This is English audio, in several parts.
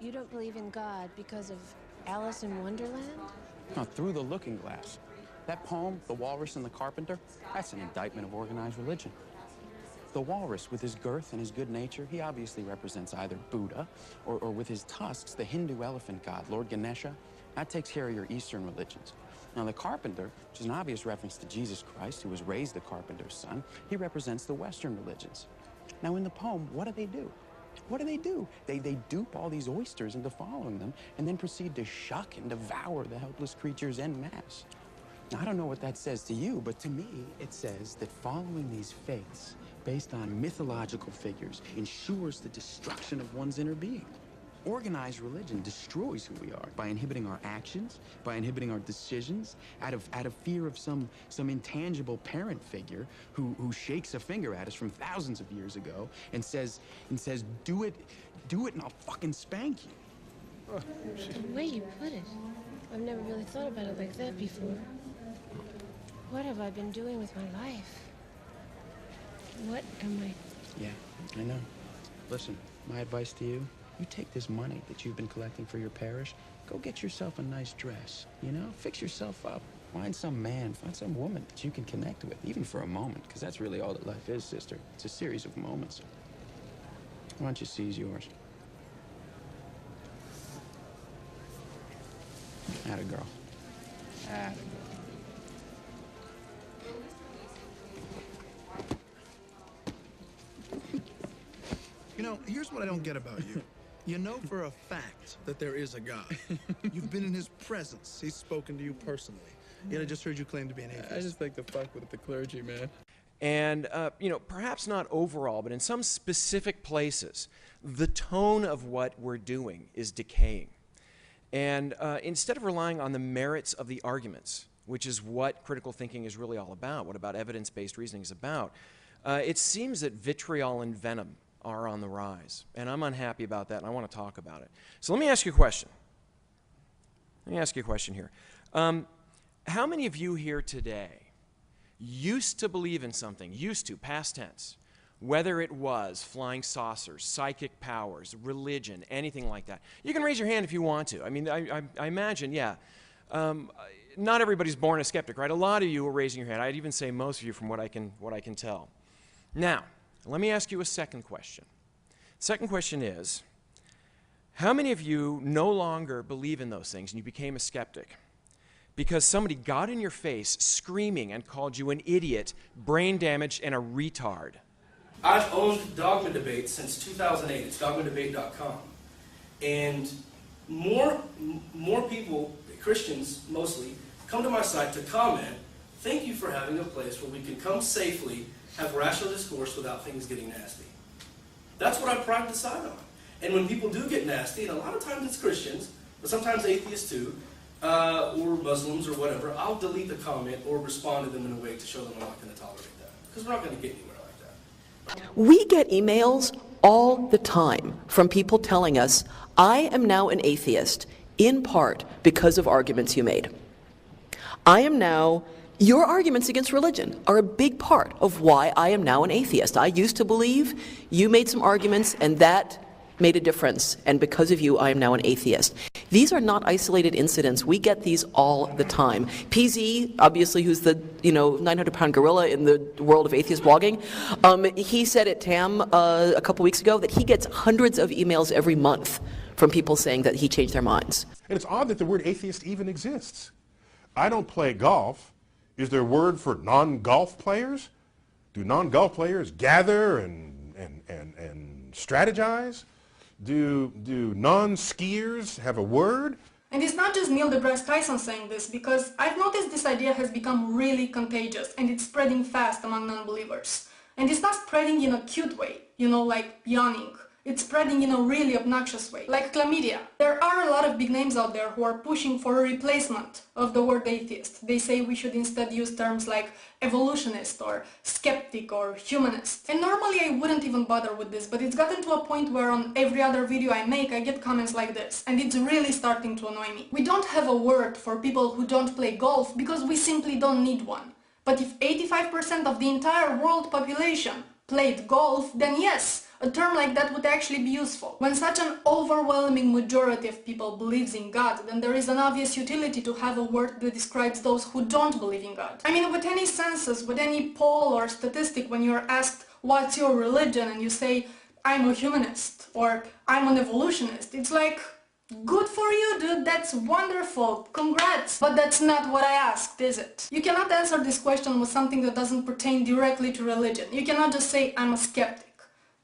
You don't believe in God because of Alice in Wonderland? No, Through the Looking Glass. That poem, The Walrus and the Carpenter, that's an indictment of organized religion. The walrus, with his girth and his good nature, he obviously represents either Buddha or with his tusks, the Hindu elephant god, Lord Ganesha. That takes care of your Eastern religions. Now, the carpenter, which is an obvious reference to Jesus Christ, who was raised the carpenter's son, he represents the Western religions. Now, in the poem, what do? What do? They dupe all these oysters into following them and then proceed to shuck and devour the helpless creatures en masse. Now, I don't know what that says to you, but to me, it says that following these faiths based on mythological figures ensures the destruction of one's inner being. Organized religion destroys who we are by inhibiting our actions, by inhibiting our decisions, out of fear of some intangible parent figure who shakes a finger at us from thousands of years ago and says, do it, and I'll fucking spank you. Oh, the way you put it, I've never really thought about it like that before. What have I been doing with my life? What am I? Yeah, I know. Listen, my advice to you, you take this money that you've been collecting for your parish, go get yourself a nice dress, you know? Fix yourself up. Find some man, find some woman that you can connect with, even for a moment, because that's really all that life is, sister. It's a series of moments. Why don't you seize yours? Atta girl. Atta girl. You know, here's what I don't get about you. You know for a fact that there is a God. You've been in his presence. He's spoken to you personally. Yet I just heard you claim to be an atheist. I just like to fuck with the clergy, man. And, perhaps not overall, but in some specific places, the tone of what we're doing is decaying. And instead of relying on the merits of the arguments, which is what critical thinking is really all about, what about evidence-based reasoning is about, it seems that vitriol and venom are on the rise. And I'm unhappy about that, and I want to talk about it. So let me ask you a question. Here. How many of you here today used to believe in something, past tense, whether it was flying saucers, psychic powers, religion, anything like that? You can raise your hand if you want to. I mean, I imagine, yeah. Not everybody's born a skeptic, right? A lot of you are raising your hand. I'd even say most of you from what I can tell. Now, let me ask you a second question. Second question is, how many of you no longer believe in those things and you became a skeptic because somebody got in your face screaming and called you an idiot, brain damaged, and a retard? I've owned Dogma Debate since 2008. It's dogmadebate.com. And more people, Christians mostly, come to my site to comment, thank you for having a place where we can come safely, have rational discourse without things getting nasty. That's what I pride and decide on. And when people do get nasty, and a lot of times it's Christians, but sometimes atheists too, or Muslims or whatever, I'll delete the comment or respond to them in a way to show them I'm not going to tolerate that. Because we're not going to get anywhere like that. We get emails all the time from people telling us, I am now an atheist, in part because of arguments you made. Your arguments against religion are a big part of why I am now an atheist. I used to believe, you made some arguments, and that made a difference, and because of you, I am now an atheist. These are not isolated incidents. We get these all the time. PZ, obviously, who's the 900-pound gorilla in the world of atheist blogging, he said at TAM a couple weeks ago that he gets hundreds of emails every month from people saying that he changed their minds. And it's odd that the word atheist even exists. I don't play golf. Is there a word for non-golf players? Do non-golf players gather and strategize? Do non-skiers have a word? And it's not just Neil deGrasse Tyson saying this, because I've noticed this idea has become really contagious and it's spreading fast among non-believers. And it's not spreading in a cute way, like yawning. It's spreading in a really obnoxious way, like chlamydia. There are a lot of big names out there who are pushing for a replacement of the word atheist. They say we should instead use terms like evolutionist or skeptic or humanist. And normally I wouldn't even bother with this, but it's gotten to a point where on every other video I make I get comments like this, and it's really starting to annoy me. We don't have a word for people who don't play golf because we simply don't need one. But if 85% of the entire world population played golf, then yes, a term like that would actually be useful. When such an overwhelming majority of people believes in God, then there is an obvious utility to have a word that describes those who don't believe in God. I mean, with any census, with any poll or statistic, when you're asked, what's your religion? And you say, I'm a humanist, or I'm an evolutionist, it's like, good for you, dude, that's wonderful, congrats. But that's not what I asked, is it? You cannot answer this question with something that doesn't pertain directly to religion. You cannot just say, I'm a skeptic.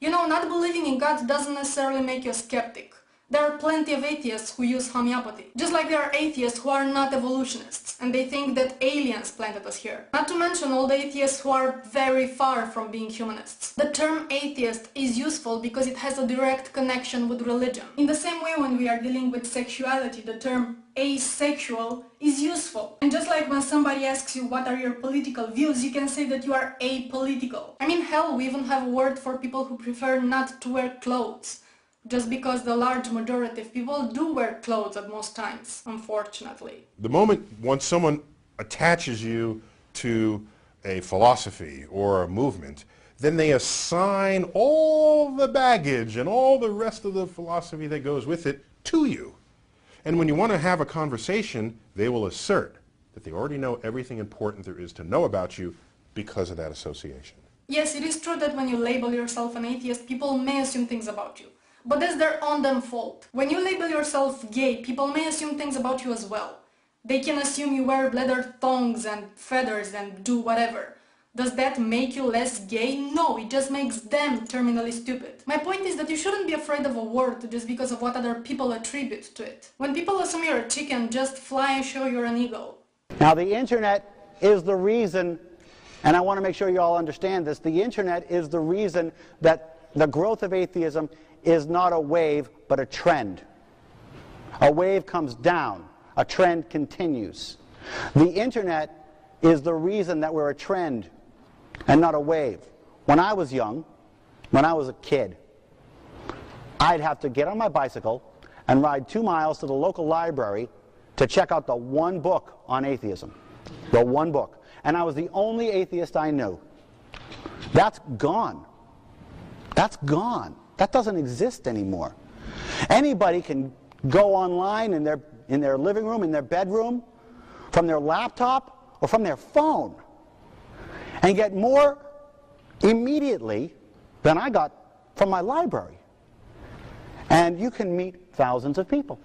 You know, not believing in God doesn't necessarily make you a skeptic. There are plenty of atheists who use homeopathy. Just like there are atheists who are not evolutionists, and they think that aliens planted us here. Not to mention all the atheists who are very far from being humanists. The term atheist is useful because it has a direct connection with religion. In the same way, when we are dealing with sexuality, the term asexual is useful. And just like when somebody asks you what are your political views, you can say that you are apolitical. I mean, hell, we even have a word for people who prefer not to wear clothes. Just because the large majority of people do wear clothes at most times, unfortunately. The moment once someone attaches you to a philosophy or a movement, then they assign all the baggage and all the rest of the philosophy that goes with it to you. And when you want to have a conversation, they will assert that they already know everything important there is to know about you because of that association. Yes, it is true that when you label yourself an atheist, people may assume things about you. But that's their own damn fault. When you label yourself gay, people may assume things about you as well. They can assume you wear leather thongs and feathers and do whatever. Does that make you less gay? No, it just makes them terminally stupid. My point is that you shouldn't be afraid of a word just because of what other people attribute to it. When people assume you're a chicken, just fly and show you're an eagle. Now the internet is the reason, and I want to make sure you all understand this, the internet is the reason that the growth of atheism is not a wave, but a trend. A wave comes down, a trend continues. The internet is the reason that we're a trend and not a wave. When I was young, when I was a kid, I'd have to get on my bicycle and ride 2 miles to the local library to check out the one book on atheism. The one book. And I was the only atheist I knew. That's gone. That's gone. That doesn't exist anymore. Anybody can go online in their living room, in their bedroom, from their laptop or from their phone and get more immediately than I got from my library. And you can meet thousands of people.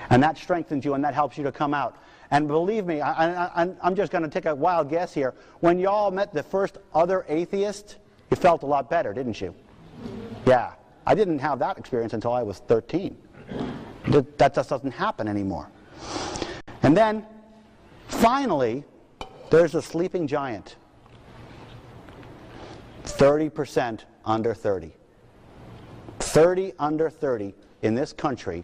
And that strengthens you and that helps you to come out. And believe me, I'm just going to take a wild guess here. When y'all met the first other atheist, you felt a lot better, didn't you? Yeah. I didn't have that experience until I was 13. That just doesn't happen anymore. And then, finally, there's a sleeping giant. 30% under 30. 30 under 30 in this country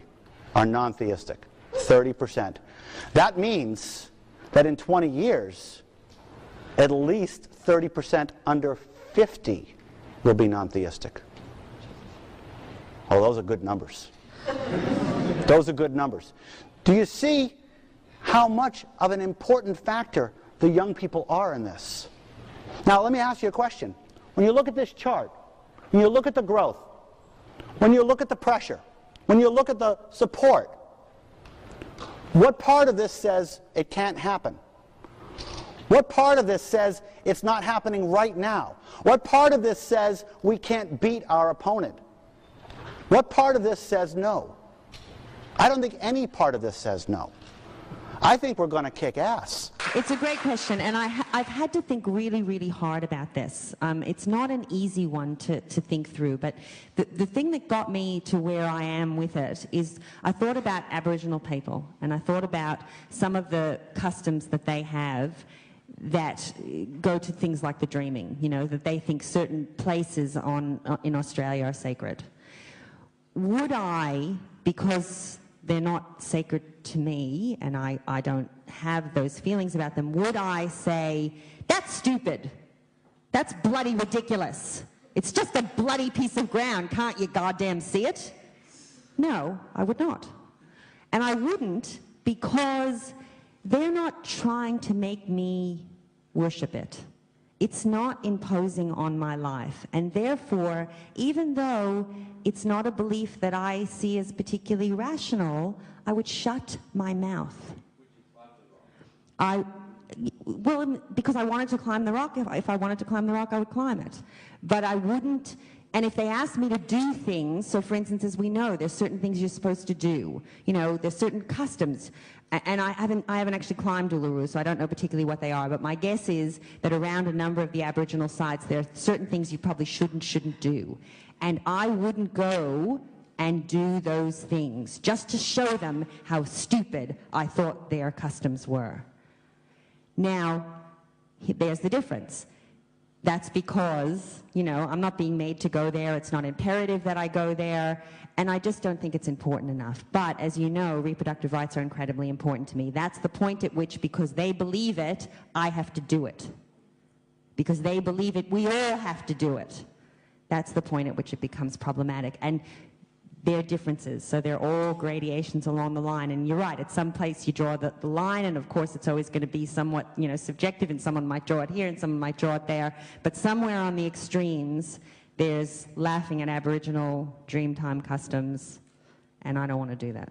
are non-theistic. 30%. That means that in 20 years, at least 30% under 50 will be non-theistic. Oh, those are good numbers. Those are good numbers. Do you see how much of an important factor the young people are in this? Now, let me ask you a question. When you look at this chart, when you look at the growth, when you look at the pressure, when you look at the support, what part of this says it can't happen? What part of this says it's not happening right now? What part of this says we can't beat our opponent? What part of this says no? I don't think any part of this says no. I think we're going to kick ass. It's a great question, and I've had to think really, really hard about this. It's not an easy one to think through, but the thing that got me to where I am with it is I thought about Aboriginal people, and I thought about some of the customs that they have that go to things like the dreaming, you know, that they think certain places in Australia are sacred. Would I, because they're not sacred to me and I don't have those feelings about them, would I say, that's stupid, that's bloody ridiculous, it's just a bloody piece of ground, can't you goddamn see it? No, I would not. And I wouldn't because they're not trying to make me worship it. it's not imposing on my life. And therefore, even though it's not a belief that I see as particularly rational, I would shut my mouth. Well, because I wanted to climb the rock. If I wanted to climb the rock, I would climb it. But I wouldn't, and if they asked me to do things, so for instance, as we know, there's certain things you're supposed to do. You know, there's certain customs. And I haven't actually climbed Uluru, so I don't know particularly what they are, but my guess is that around a number of the Aboriginal sites, there are certain things you probably shouldn't do. And I wouldn't go and do those things just to show them how stupid I thought their customs were. Now, there's the difference. That's because, you know, I'm not being made to go there. It's not imperative that I go there. And I just don't think it's important enough. But as you know, reproductive rights are incredibly important to me. That's the point at which, because they believe it, I have to do it. Because they believe it, we all have to do it. That's the point at which it becomes problematic. And there are differences, so they're all gradations along the line. And you're right, at some place you draw the line, and of course it's always going to be somewhat, you know, subjective, and someone might draw it here and someone might draw it there. But somewhere on the extremes, there's laughing at Aboriginal Dreamtime customs, and I don't want to do that.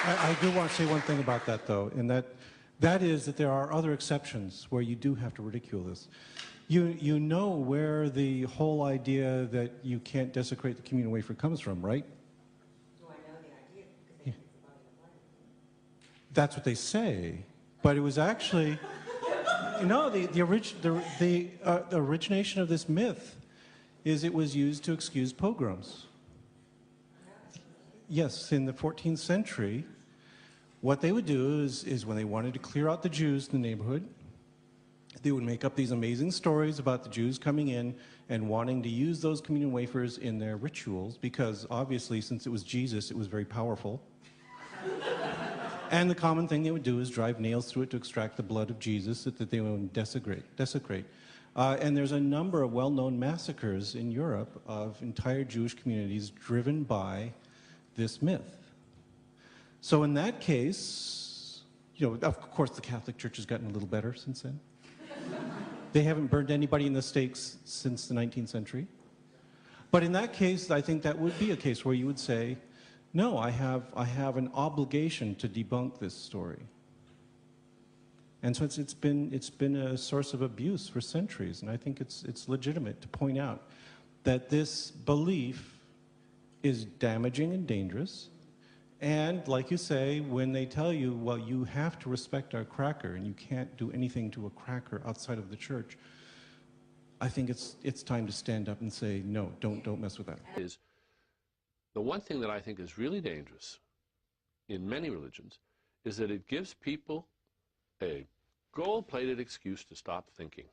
I do want to say one thing about that, though, and that is that there are other exceptions where you do have to ridicule this. You know where the whole idea that you can't desecrate the communion wafer comes from, right? Do I know the idea? Because That's what they say, but it was actually, you know, the origination of this myth is it was used to excuse pogroms. Yes, in the 14th century, what they would do is when they wanted to clear out the Jews in the neighborhood, they would make up these amazing stories about the Jews coming in and wanting to use those communion wafers in their rituals, because obviously, since it was Jesus, it was very powerful. And the common thing they would do is drive nails through it to extract the blood of Jesus that they would desecrate. And there's a number of well-known massacres in Europe of entire Jewish communities driven by this myth. So in that case, you know, of course the Catholic Church has gotten a little better since then. They haven't burned anybody in the stakes since the 19th century. But in that case, I think that would be a case where you would say, no, I have an obligation to debunk this story. And so it's been a source of abuse for centuries, and I think it's legitimate to point out that this belief is damaging and dangerous. And like you say, when they tell you, well, you have to respect our cracker and you can't do anything to a cracker outside of the church, I think it's time to stand up and say, no, don't mess with that. Is the one thing that I think is really dangerous in many religions is that it gives people a gold-plated excuse to stop thinking.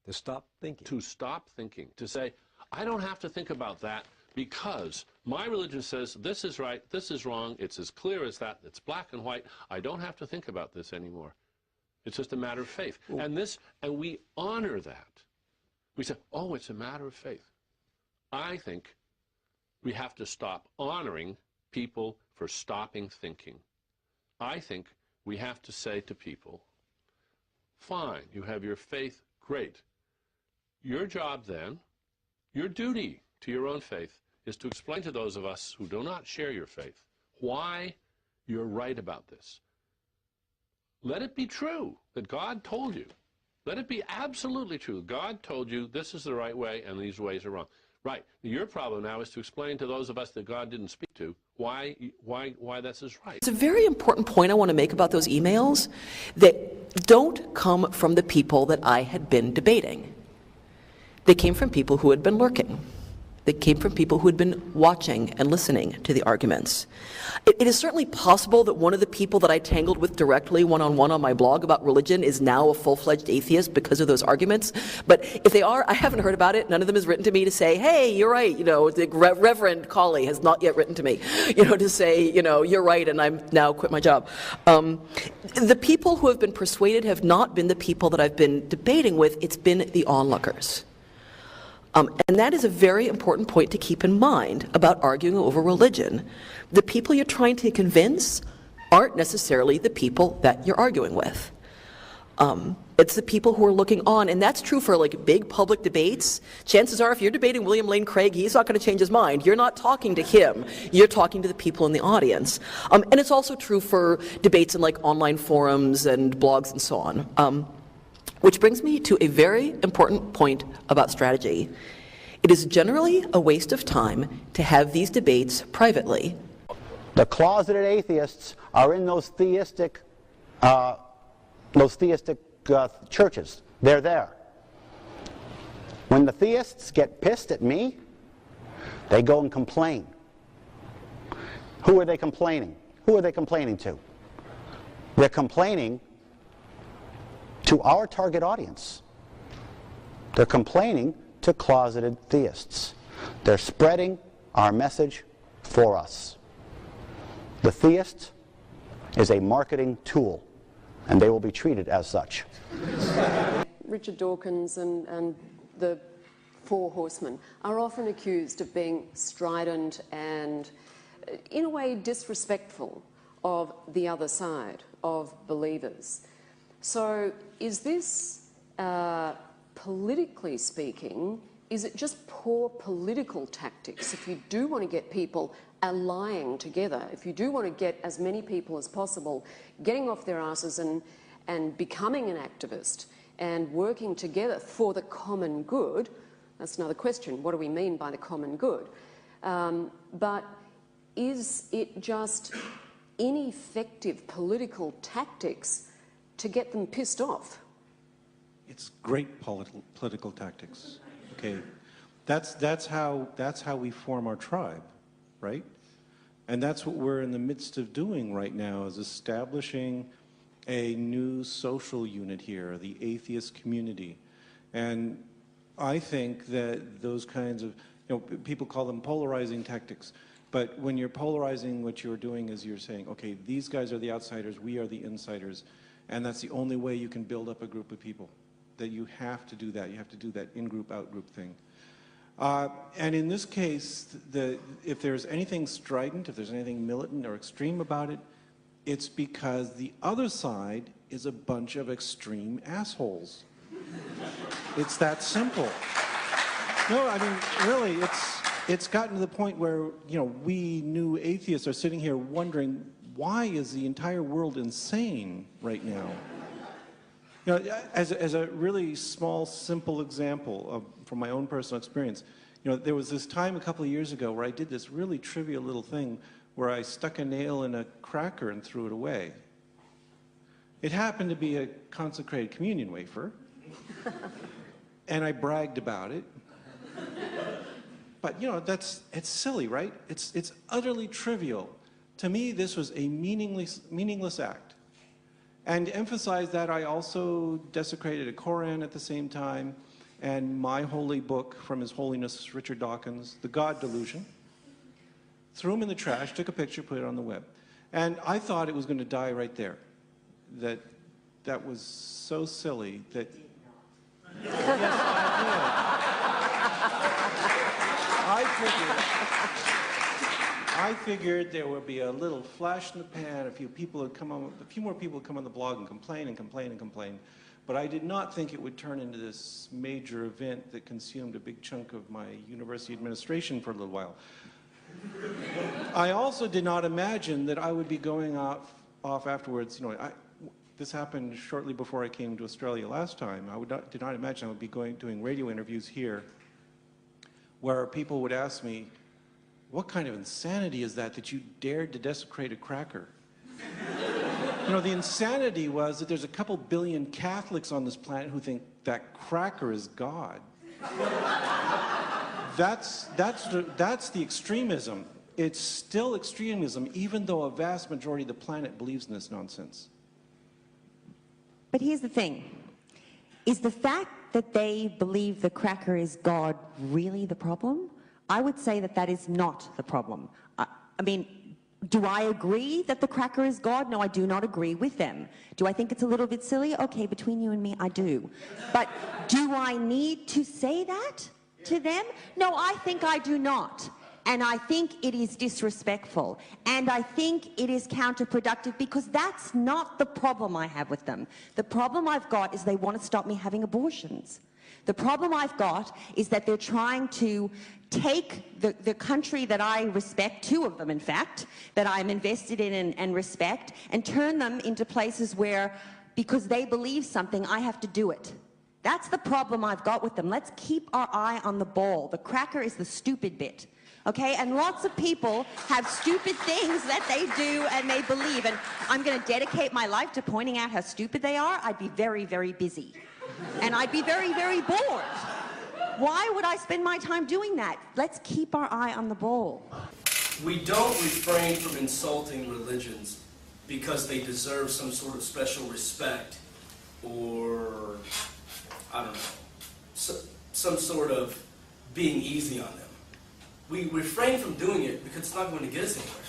To stop thinking? To stop thinking. To say, I don't have to think about that because my religion says this is right, this is wrong, it's as clear as that, it's black and white, I don't have to think about this anymore. It's just a matter of faith. And we honor that. We say, oh, it's a matter of faith. I think we have to stop honoring people for stopping thinking. I think we have to say to people, fine, you have your faith, great. Your job then, your duty to your own faith, is to explain to those of us who do not share your faith why you're right about this. Let it be true that God told you. Let it be absolutely true. God told you this is the right way and these ways are wrong. Right. Your problem now is to explain to those of us that God didn't speak to why this is right. It's a very important point I want to make about those emails that don't come from the people that I had been debating. They came from people who had been lurking. They came from people who had been watching and listening to the arguments. It is certainly possible that one of the people that I tangled with directly one-on-one on my blog about religion is now a full-fledged atheist because of those arguments. But if they are, I haven't heard about it. None of them has written to me to say, hey, you're right. You know, the Reverend Colley has not yet written to me, you know, to say, you know, you're right and I'm now quit my job. The people who have been persuaded have not been the people that I've been debating with. It's been the onlookers. And that is a very important point to keep in mind about arguing over religion. The people you're trying to convince aren't necessarily the people that you're arguing with. It's the people who are looking on, and that's true for like big public debates. Chances are if you're debating William Lane Craig, he's not going to change his mind. You're not talking to him. You're talking to the people in the audience. And it's also true for debates in like online forums and blogs and so on. Which brings me to a very important point about strategy. It is generally a waste of time to have these debates privately. The closeted atheists are in those theistic churches. They're there. When the theists get pissed at me, they go and complain. Who are they complaining? Who are they complaining to? They're complaining to our target audience. They're complaining to closeted theists. They're spreading our message for us. The theist is a marketing tool, and they will be treated as such. Richard Dawkins and the Four Horsemen are often accused of being strident and, in a way, disrespectful of the other side, of believers. So is this, politically speaking, is it just poor political tactics? If you do want to get people allying together, if you do want to get as many people as possible getting off their asses and becoming an activist and working together for the common good, that's another question. What do we mean by the common good? But is it just ineffective political tactics to get them pissed off? It's great political tactics. Okay, that's how we form our tribe, right? And that's what we're in the midst of doing right now, is establishing a new social unit here, the atheist community. And I think that those kinds of, people call them polarizing tactics. But when you're polarizing, what you're doing is you're saying, okay, these guys are the outsiders, we are the insiders. And that's the only way you can build up a group of people. That you have to do that. You have to do that in-group, out-group thing. And in this case, if there's anything strident, if there's anything militant or extreme about it, it's because the other side is a bunch of extreme assholes. It's that simple. No, I mean, really, it's gotten to the point where, we new atheists are sitting here wondering, why is the entire world insane right now? As a really small, simple example from my own personal experience, there was this time a couple of years ago where I did this really trivial little thing where I stuck a nail in a cracker and threw it away. It happened to be a consecrated communion wafer, and I bragged about it. But, it's silly, right? It's utterly trivial. To me, this was a meaningless act. And to emphasize that, I also desecrated a Koran at the same time, and my holy book from His Holiness Richard Dawkins, The God Delusion. Threw him in the trash, took a picture, put it on the web. And I thought it was going to die right there. That was so silly that... Yes, I figured there would be a little flash in the pan, a few more people would come on the blog and complain and complain and complain. But I did not think it would turn into this major event that consumed a big chunk of my university administration for a little while. I also did not imagine that I would be going off afterwards. This happened shortly before I came to Australia last time. Did not imagine I would be doing radio interviews here where people would ask me, what kind of insanity is that you dared to desecrate a cracker? The insanity was that there's a couple billion Catholics on this planet who think that cracker is God. That's the extremism. It's still extremism, even though a vast majority of the planet believes in this nonsense. But here's the thing. Is the fact that they believe the cracker is God really the problem? I would say that is not the problem. I mean, do I agree that the cracker is God? No, I do not agree with them. Do I think it's a little bit silly? Okay, between you and me, I do. But do I need to say that? to them? No, I think I do not. And I think it is disrespectful. And I think it is counterproductive, because that's not the problem I have with them. The problem I've got is they want to stop me having abortions. The problem I've got is that they're trying to take the country that I respect, two of them in fact, that I'm invested in and respect, and turn them into places where, because they believe something, I have to do it. That's the problem I've got with them. Let's keep our eye on the ball. The cracker is the stupid bit. Okay, and lots of people have stupid things that they do and they believe, and I'm going to dedicate my life to pointing out how stupid they are. I'd be very, very busy, and I'd be very, very bored. Why would I spend my time doing that? Let's keep our eye on the ball. We don't refrain from insulting religions because they deserve some sort of special respect, or, I don't know, some sort of being easy on them. We refrain from doing it because it's not going to get us anywhere.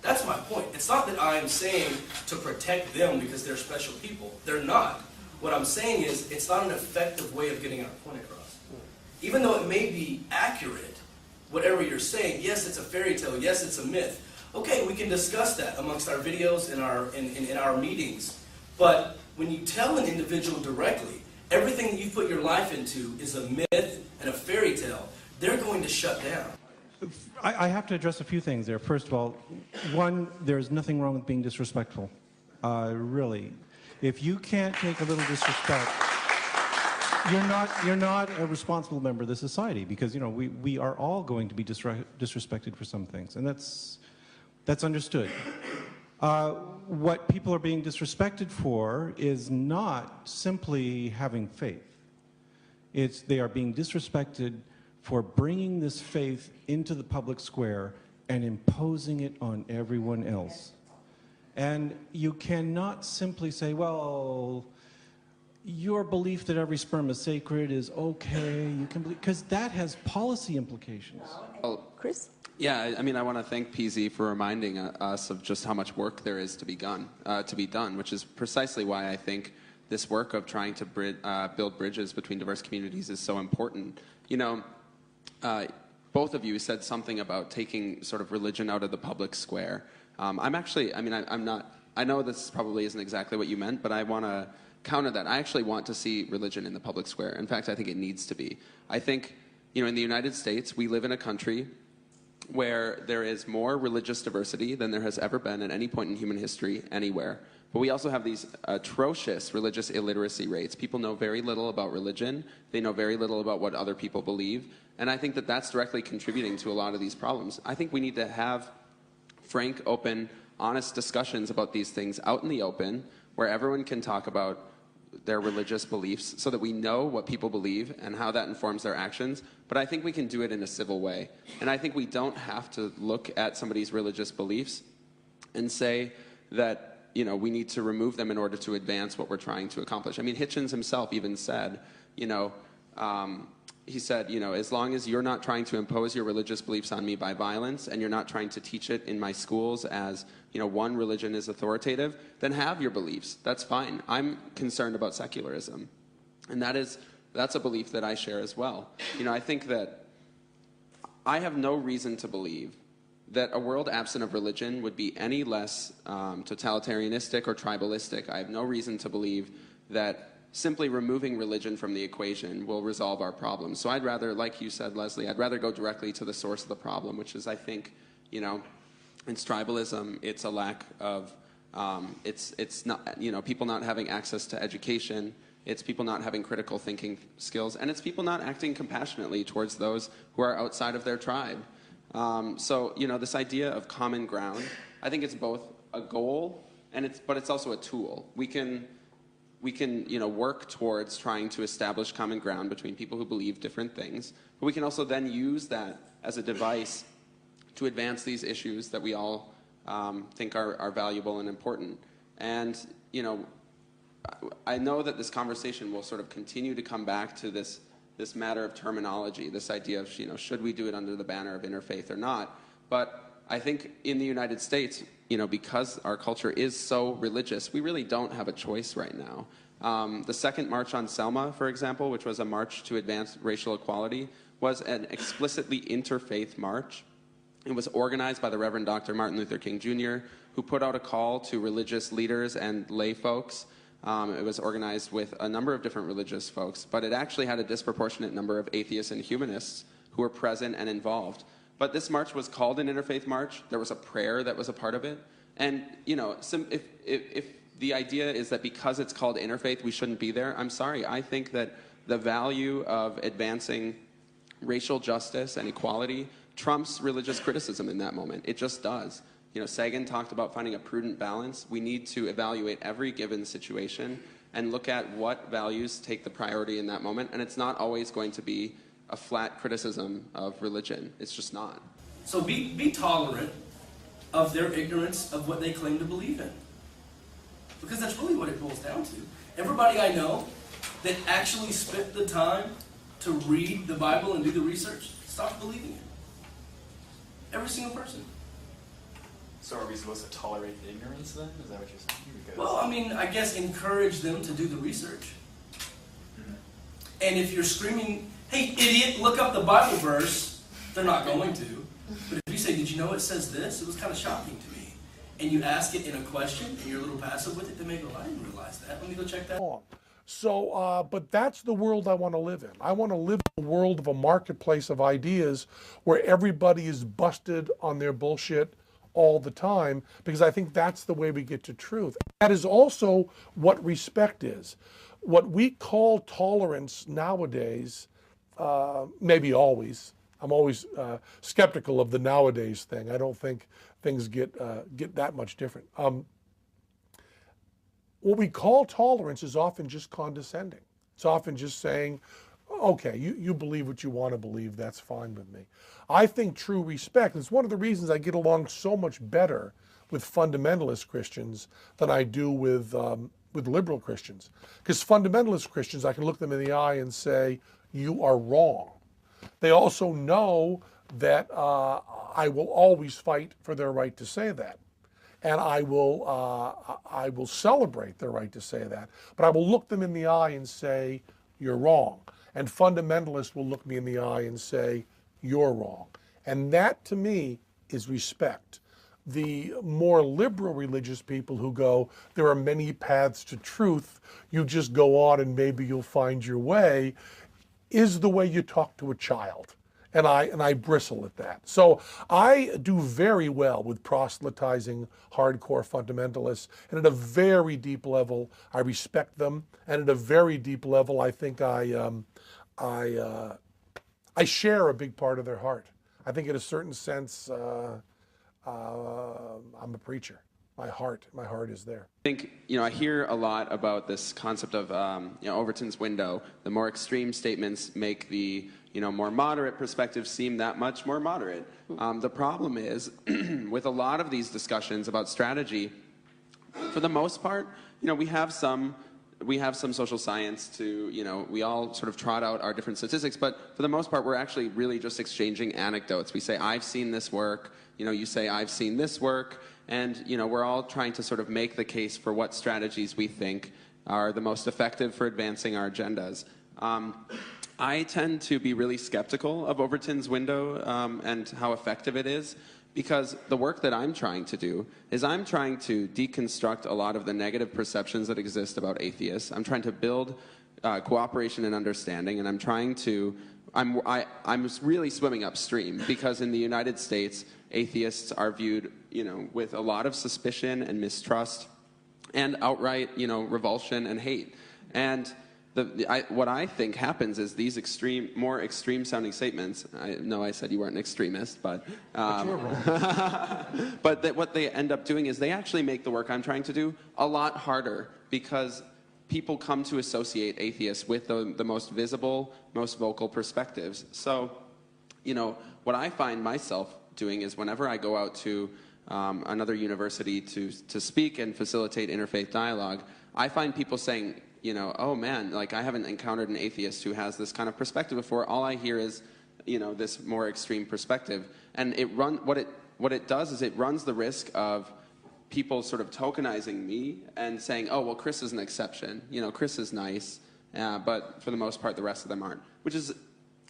That's my point. It's not that I'm saying to protect them because they're special people. They're not. What I'm saying is it's not an effective way of getting our point across. Even though it may be accurate, whatever you're saying, yes, it's a fairy tale, yes, it's a myth. Okay, we can discuss that amongst our videos and in our meetings. But when you tell an individual directly, everything that you put your life into is a myth and a fairy tale, they're going to shut down. I have to address a few things there. First of all, one, there's nothing wrong with being disrespectful. Really. If you can't take a little disrespect, you're not a responsible member of the society, because, you know, we are all going to be disrespected for some things, and that's understood. What people are being disrespected for is not simply having faith. They are being disrespected for bringing this faith into the public square and imposing it on everyone else. And you cannot simply say, well, your belief that every sperm is sacred is okay, you can believe, because that has policy implications. Well, Chris? Yeah, I mean, I want to thank PZ for reminding us of just how much work there is to be done, which is precisely why I think this work of trying to build bridges between diverse communities is so important. You know, both of you said something about taking sort of religion out of the public square. I'm not, I know this probably isn't exactly what you meant, but I want to counter that. I actually want to see religion in the public square. In fact, I think it needs to be. I think, you know, in the United States, we live in a country where there is more religious diversity than there has ever been at any point in human history anywhere. But we also have these atrocious religious illiteracy rates. People know very little about religion. They know very little about what other people believe. And I think that that's directly contributing to a lot of these problems. I think we need to have frank, open, honest discussions about these things out in the open, where everyone can talk about their religious beliefs so that we know what people believe and how that informs their actions. But I think we can do it in a civil way. And I think we don't have to look at somebody's religious beliefs and say that, you know, we need to remove them in order to advance what we're trying to accomplish. I mean, Hitchens himself even said, you know, he said, you know, as long as you're not trying to impose your religious beliefs on me by violence, and you're not trying to teach it in my schools as, you know, one religion is authoritative, then have your beliefs. That's fine. I'm concerned about secularism. And that's a belief that I share as well. You know, I think that I have no reason to believe that a world absent of religion would be any less totalitarianistic or tribalistic. I have no reason to believe that simply removing religion from the equation will resolve our problems. So I'd rather, like you said, Leslie, I'd rather go directly to the source of the problem, which is, I think, you know, it's tribalism, it's a lack of, it's not, you know, people not having access to education, it's people not having critical thinking skills, and it's people not acting compassionately towards those who are outside of their tribe. So, you know, this idea of common ground, I think it's both a goal, but it's also a tool. We can, you know, work towards trying to establish common ground between people who believe different things, but we can also then use that as a device to advance these issues that we all think are valuable and important. And, you know, I know that this conversation will sort of continue to come back to this matter of terminology, this idea of, you know, should we do it under the banner of interfaith or not? But I think in the United States, you know, because our culture is so religious, we really don't have a choice right now. The second March on Selma, for example, which was a march to advance racial equality, was an explicitly interfaith march. It was organized by the Reverend Dr. Martin Luther King Jr., who put out a call to religious leaders and lay folks. It was organized with a number of different religious folks, but it actually had a disproportionate number of atheists and humanists who were present and involved. But this march was called an interfaith march. There was a prayer that was a part of it. And, you know, if the idea is that because it's called interfaith, we shouldn't be there, I'm sorry. I think that the value of advancing racial justice and equality trumps religious criticism in that moment. It just does. You know, Sagan talked about finding a prudent balance. We need to evaluate every given situation and look at what values take the priority in that moment. And it's not always going to be a flat criticism of religion. It's just not. So be tolerant of their ignorance of what they claim to believe in. Because that's really what it boils down to. Everybody I know that actually spent the time to read the Bible and do the research stopped believing it. Every single person. So are we supposed to tolerate the ignorance then? Is that what you're saying? Because Well, I mean, I guess encourage them to do the research. Mhm. And if you're screaming, hey, idiot, look up the Bible verse, they're not going to. But if you say, did you know it says this? It was kind of shocking to me. And you ask it in a question, and you're a little passive with it, they may go, I didn't realize that. Let me go check that. So, but that's the world I want to live in. I want to live in a world of a marketplace of ideas where everybody is busted on their bullshit all the time, because I think that's the way we get to truth. That is also what respect is. What we call tolerance nowadays, maybe always, I'm always skeptical of the nowadays thing. I don't think things get that much different. What we call tolerance is often just condescending. It's often just saying, okay, you believe what you want to believe, that's fine with me. I think true respect, and it's one of the reasons I get along so much better with fundamentalist Christians than I do with liberal Christians. Because fundamentalist Christians, I can look them in the eye and say, you are wrong. They also know that I will always fight for their right to say that. And I will celebrate their right to say that. But I will look them in the eye and say, you're wrong. And fundamentalists will look me in the eye and say, you're wrong. And that, to me, is respect. The more liberal religious people who go, there are many paths to truth, you just go on and maybe you'll find your way, is the way you talk to a child. And I bristle at that. So I do very well with proselytizing hardcore fundamentalists. And at a very deep level, I respect them. And at a very deep level, I think I share a big part of their heart. I think in a certain sense, I'm a preacher. My heart is there. I think, I hear a lot about this concept of, Overton's window. The more extreme statements make the, more moderate perspective seem that much more moderate. The problem is, with a lot of these discussions about strategy, for the most part, we have some social science to, we all sort of trot out our different statistics, but for the most part, we're actually really just exchanging anecdotes. We say, I've seen this work, you say, I've seen this work, and, we're all trying to sort of make the case for what strategies we think are the most effective for advancing our agendas. I tend to be really skeptical of Overton's window and how effective it is, because the work that I'm trying to do is I'm trying to deconstruct a lot of the negative perceptions that exist about atheists. I'm trying to build cooperation and understanding, and I'm really swimming upstream, because in the United States, atheists are viewed, with a lot of suspicion and mistrust and outright, revulsion and hate. And what I think happens is these more extreme sounding statements, I know I said you weren't an extremist, but you're wrong. But what they end up doing is they actually make the work I'm trying to do a lot harder, because people come to associate atheists with the most visible, most vocal perspectives. So, what I find myself doing is whenever I go out to another university to speak and facilitate interfaith dialogue, I find people saying, oh man, like I haven't encountered an atheist who has this kind of perspective before. All I hear is, this more extreme perspective. And what it does is it runs the risk of people sort of tokenizing me and saying, oh, well, Chris is an exception. You know, Chris is nice, but for the most part, the rest of them aren't, which is,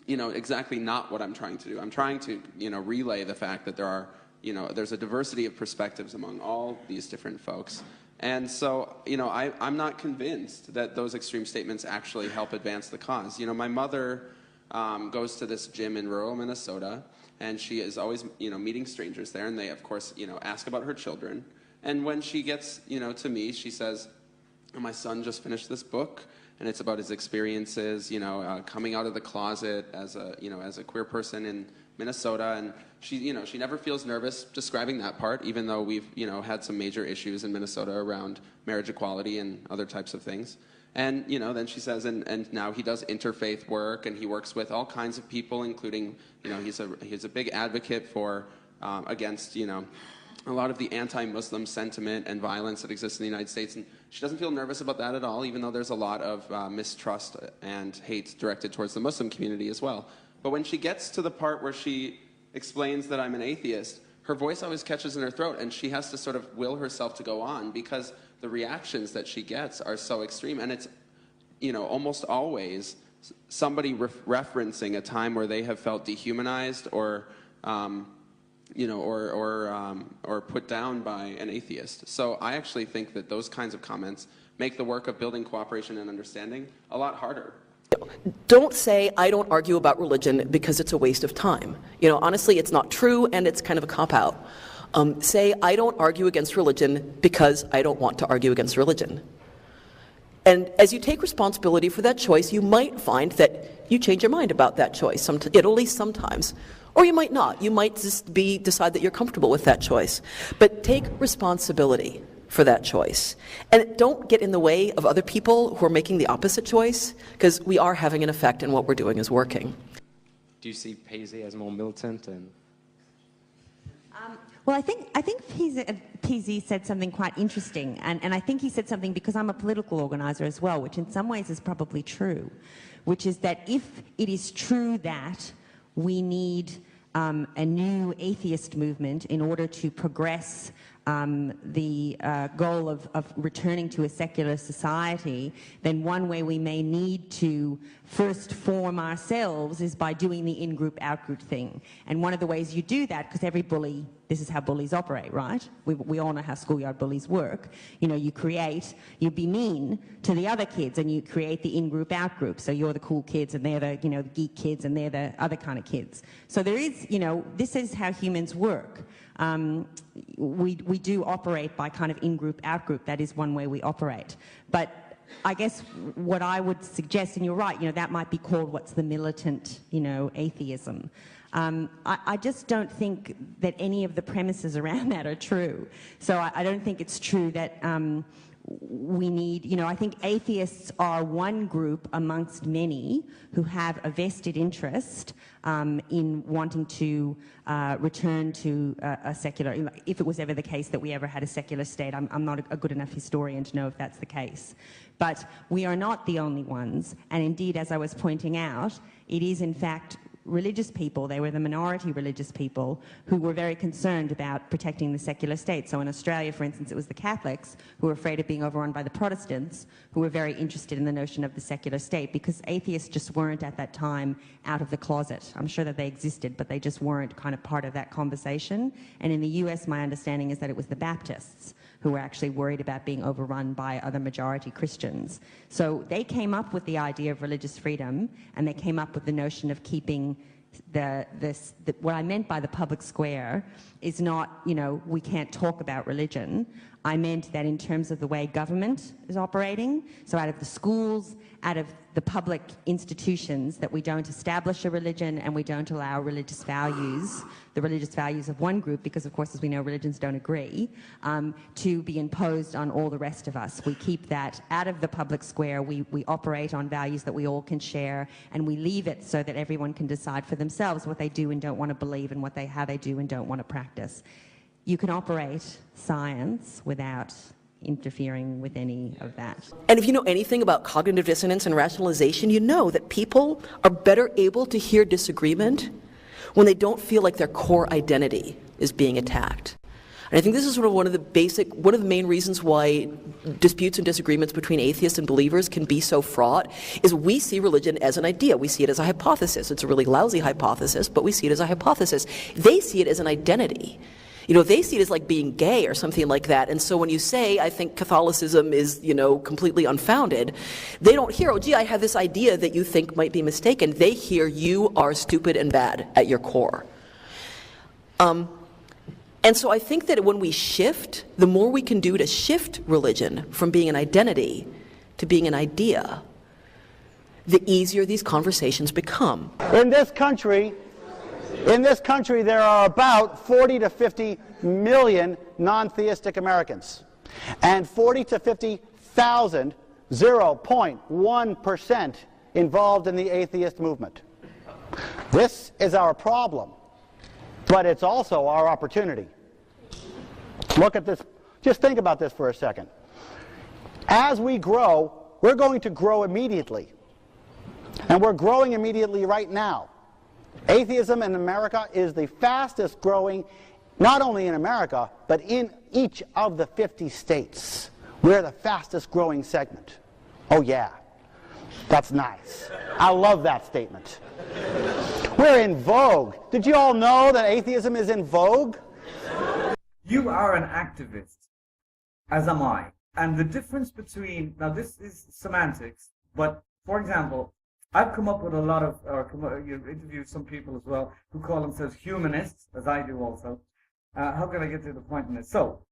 you know, exactly not what I'm trying to do. I'm trying to, you know, relay the fact that there are, you know, there's a diversity of perspectives among all these different folks. And so, you know, I'm not convinced that those extreme statements actually help advance the cause. You know, my mother goes to this gym in rural Minnesota, and she is always, you know, meeting strangers there, and they, of course, you know, ask about her children. And when she gets, you know, to me, she says, oh, my son just finished this book, and it's about his experiences, you know, coming out of the closet as a, you know, as a queer person in Minnesota. And she, you know, she never feels nervous describing that part, even though we've, you know, had some major issues in Minnesota around marriage equality and other types of things. And, you know, then she says, and now he does interfaith work, and he works with all kinds of people, including, you know, he's a big advocate for, against, you know, a lot of the anti-Muslim sentiment and violence that exists in the United States. And she doesn't feel nervous about that at all, even though there's a lot of mistrust and hate directed towards the Muslim community as well. But when she gets to the part where she explains that I'm an atheist, her voice always catches in her throat, and she has to sort of will herself to go on because the reactions that she gets are so extreme. And it's, you know, almost always somebody referencing a time where they have felt dehumanized or, you know, or put down by an atheist. So I actually think that those kinds of comments make the work of building cooperation and understanding a lot harder. Don't say, I don't argue about religion because it's a waste of time. You know, honestly, it's not true, and it's kind of a cop-out. Say, I don't argue against religion because I don't want to argue against religion. And as you take responsibility for that choice, you might find that you change your mind about that choice, at least sometimes. Or you might not. You might just decide that you're comfortable with that choice. But take responsibility for that choice. And don't get in the way of other people who are making the opposite choice, because we are having an effect and what we're doing is working. Do you see Paisley as more militant? And well, I think PZ said something quite interesting, and I think he said something because I'm a political organizer as well, which in some ways is probably true, which is that if it is true that we need a new atheist movement in order to progress the goal of returning to a secular society, then one way we may need to first form ourselves is by doing the in-group, out-group thing. And one of the ways you do that, because every bully, this is how bullies operate, right? We all know how schoolyard bullies work. You know, you be mean to the other kids, and you create the in-group, out-group. So you're the cool kids, and they're the, you know, the geek kids, and they're the other kind of kids. So there is, you know, this is how humans work. We do operate by kind of in-group, out-group. That is one way we operate. But I guess what I would suggest, and you're right, you know, that might be called what's the militant, you know, atheism. I just don't think that any of the premises around that are true. So I don't think it's true that we need, you know, I think atheists are one group amongst many who have a vested interest in wanting to return to a secular, if it was ever the case that we ever had a secular state. I'm not a good enough historian to know if that's the case. But we are not the only ones, and indeed, as I was pointing out, it is in fact religious people, they were the minority religious people, who were very concerned about protecting the secular state. So in Australia, for instance, it was the Catholics who were afraid of being overrun by the Protestants, who were very interested in the notion of the secular state, because atheists just weren't at that time out of the closet. I'm sure that they existed, but they just weren't kind of part of that conversation. And in the US, my understanding is that it was the Baptists who were actually worried about being overrun by other majority Christians. So they came up with the idea of religious freedom, and they came up with the notion of keeping what I meant by the public square is not, you know, we can't talk about religion. I meant that in terms of the way government is operating, so out of the schools, out of the public institutions, that we don't establish a religion and we don't allow religious values, the religious values of one group, because of course, as we know, religions don't agree, to be imposed on all the rest of us. We keep that out of the public square. We operate on values that we all can share, and we leave it so that everyone can decide for themselves what they do and don't want to believe, and how they do and don't want to practice. You can operate science without interfering with any of that. And if you know anything about cognitive dissonance and rationalization, you know that people are better able to hear disagreement when they don't feel like their core identity is being attacked. And I think this is sort of one of the main reasons why disputes and disagreements between atheists and believers can be so fraught, is we see religion as an idea. We see it as a hypothesis. It's a really lousy hypothesis, but we see it as a hypothesis. They see it as an identity. You know, they see it as like being gay or something like that. And so when you say, I think Catholicism is, you know, completely unfounded, they don't hear, oh, gee, I have this idea that you think might be mistaken. They hear you are stupid and bad at your core. And so I think that when we shift, the more we can do to shift religion from being an identity to being an idea, the easier these conversations become. In this country, there are about 40 to 50 million non-theistic Americans, and 40 to 50,000, 0.1%, involved in the atheist movement. This is our problem, but it's also our opportunity. Look at this. Just think about this for a second. As we grow, we're going to grow immediately, and we're growing immediately right now. Atheism in America is the fastest growing, not only in America, but in each of the 50 states. We're the fastest growing segment. Oh yeah, that's nice. I love that statement. We're in vogue. Did you all know that atheism is in vogue? You are an activist, as am I. And the difference between, now this is semantics, but for example, I've come up with a lot of, you've interviewed some people as well, who call themselves humanists, as I do also. How can I get to the point in this? So,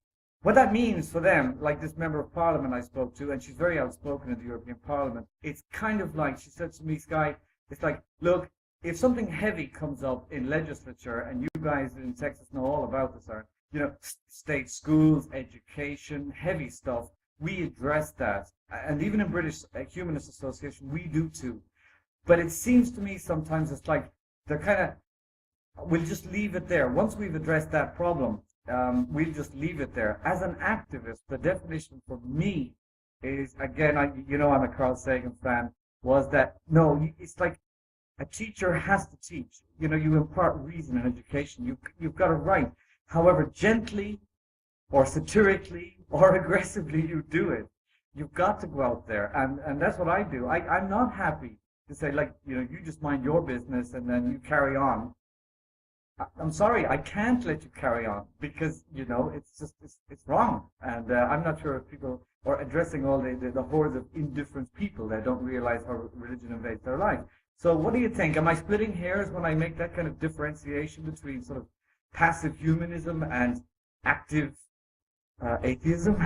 what that means for them, like this member of parliament I spoke to, and she's very outspoken in the European Parliament, it's kind of like, she said to me, Sky, it's like, look, if something heavy comes up in legislature, and you guys in Texas know all about this, are, you know, state schools, education, heavy stuff, we address that. And even in British Humanist Association, we do too. But it seems to me sometimes it's like they're kind of, we'll just leave it there. Once we've addressed that problem, we'll just leave it there. As an activist, the definition for me is, again, I'm a Carl Sagan fan, was that, no, it's like a teacher has to teach. You know, you impart reason in education. You've got to write. However gently or satirically or aggressively you do it, you've got to go out there. And that's what I do. I'm not happy to say, like, you know, you just mind your business and then you carry on. I'm sorry, I can't let you carry on because, you know, it's just, it's wrong. And I'm not sure if people are addressing all the hordes of indifferent people that don't realize how religion invades their life. So what do you think? Am I splitting hairs when I make that kind of differentiation between sort of passive humanism and active atheism?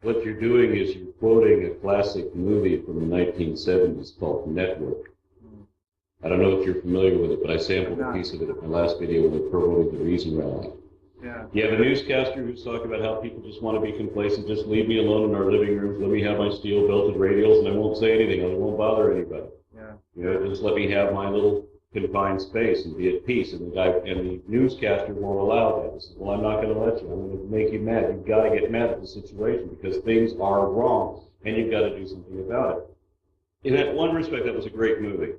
What you're doing is you're quoting a classic movie from the 1970s called Network. I don't know if you're familiar with it, but I sampled a piece of it in my last video when we promoted the Reason Rally. Yeah. You have a newscaster who's talking about how people just want to be complacent, just leave me alone in our living rooms, let me have my steel-belted radials, and I won't say anything, I won't bother anybody. Yeah. You know, just let me have my little confined space and be at peace. And the newscaster won't allow that. He says, well, I'm not going to let you. I'm going to make you mad. You've got to get mad at the situation because things are wrong, and you've got to do something about it. In that one respect, that was a great movie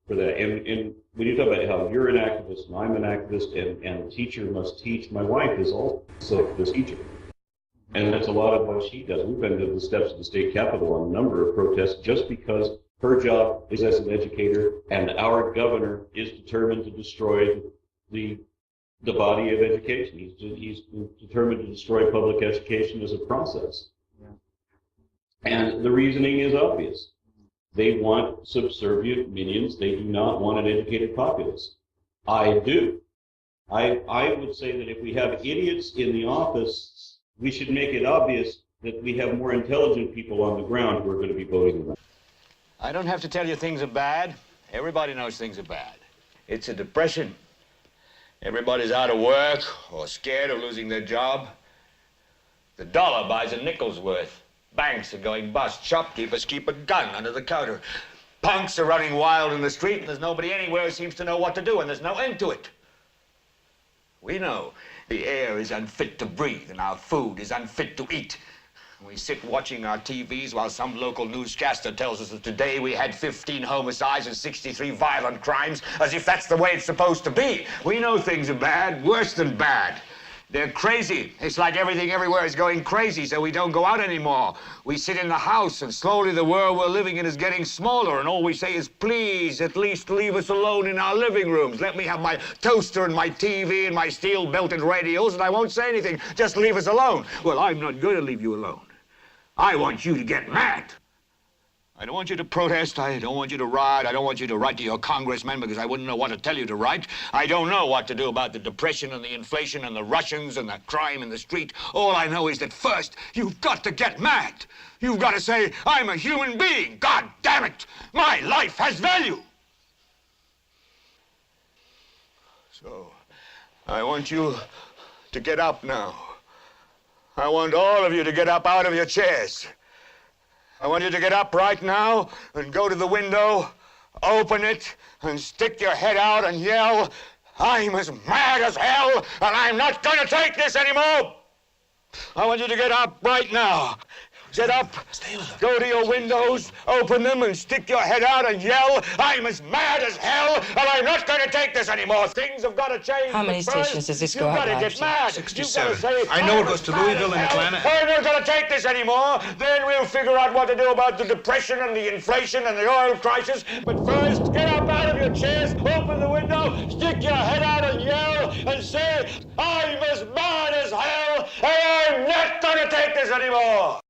for that. And when you talk about how you're an activist and I'm an activist and a teacher must teach, my wife is also a teacher. And that's a lot of what she does. We've been to the steps of the state capitol on a number of protests just because her job is as an educator, and our governor is determined to destroy the body of education. He's determined to destroy public education as a process. Yeah. And the reasoning is obvious. They want subservient minions. They do not want an educated populace. I do. I would say that if we have idiots in the office, we should make it obvious that we have more intelligent people on the ground who are going to be voting them. I don't have to tell you things are bad. Everybody knows things are bad. It's a depression. Everybody's out of work or scared of losing their job. The dollar buys a nickel's worth. Banks are going bust. Shopkeepers keep a gun under the counter. Punks are running wild in the street, and there's nobody anywhere who seems to know what to do, and there's no end to it. We know the air is unfit to breathe, and our food is unfit to eat. We sit watching our TVs while some local newscaster tells us that today we had 15 homicides and 63 violent crimes, as if that's the way it's supposed to be. We know things are bad, worse than bad. They're crazy. It's like everything everywhere is going crazy, so we don't go out anymore. We sit in the house, and slowly the world we're living in is getting smaller, and all we say is, please, at least leave us alone in our living rooms. Let me have my toaster and my TV and my steel-belted radios, and I won't say anything. Just leave us alone. Well, I'm not going to leave you alone. I want you to get mad. I don't want you to protest. I don't want you to riot. I don't want you to write to your congressman because I wouldn't know what to tell you to write. I don't know what to do about the depression and the inflation and the Russians and the crime in the street. All I know is that first, you've got to get mad. You've got to say, I'm a human being. God damn it. My life has value. So, I want you to get up now. I want all of you to get up out of your chairs. I want you to get up right now and go to the window, open it, and stick your head out and yell, I'm as mad as hell, and I'm not going to take this anymore. I want you to get up right now. Get up, go to your windows, open them, and stick your head out and yell, I'm as mad as hell, and I'm not going to take this anymore. Things have got to change. How many stations does this go out? You've got to get mad. 67. Say, I know it goes to Louisville and Atlanta. I'm not going to take this anymore. Then we'll figure out what to do about the depression and the inflation and the oil crisis. But first, get up out of your chairs, open the window, stick your head out and yell, and say, I'm as mad as hell, and I'm not going to take this anymore.